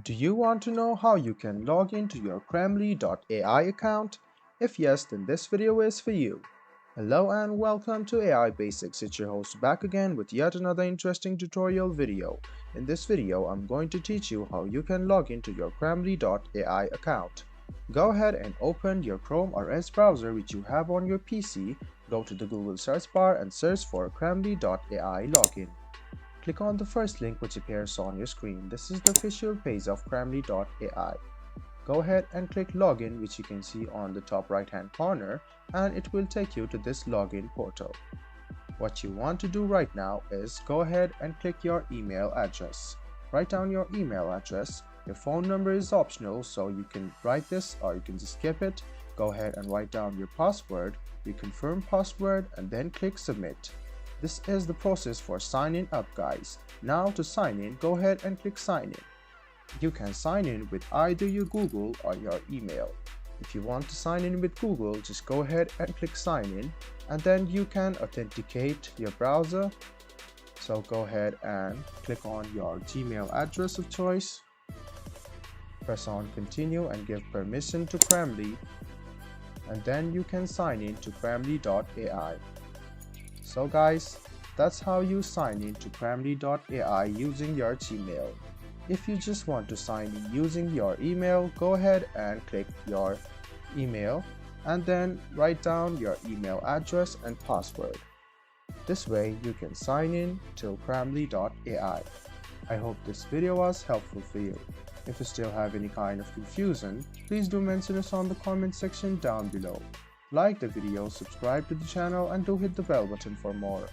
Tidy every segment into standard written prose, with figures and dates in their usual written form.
Do you want to know how you can log into your Cramly AI account? If yes, then this video is for you. Hello and welcome to AI Basics. It's your host back again with yet another interesting tutorial video. In this video, I'm going to teach you how you can log into your Cramly AI account. Go ahead and open your Chrome or Edge browser which you have on your PC. Go to the Google search bar and search for Cramly AI login. Click on the first link which appears on your screen. This is the official page of Cramly AI. Go ahead and click login, which you can see on the top right hand corner, and it will take you to this login portal. What you want to do right now is go ahead and click your email address. Write down your email address. Your phone number is optional, so you can write this or you can just skip it. Go ahead and write down your password. You confirm password and then click submit. This is the process for signing up, guys. Now to sign in, go ahead and click sign in. You can sign in with either your Google or your email. If you want to sign in with Google, just go ahead and click sign in, and then you can authenticate your browser. So go ahead and click on your Gmail address of choice. Press on continue and give permission to Cramly, and then you can sign in to Cramly AI. So guys, that's how you sign in to Cramly AI using your Gmail. If you just want to sign in using your email, go ahead and click your email and then write down your email address and password. This way you can sign in to Cramly AI. I hope this video was helpful for you. If you still have any kind of confusion, please do mention us on the comment section down below. Like the video, subscribe to the channel, and do hit the bell button for more.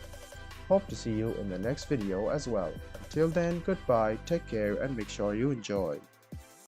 Hope to see you in the next video as well. Until then, goodbye, take care, and make sure you enjoy.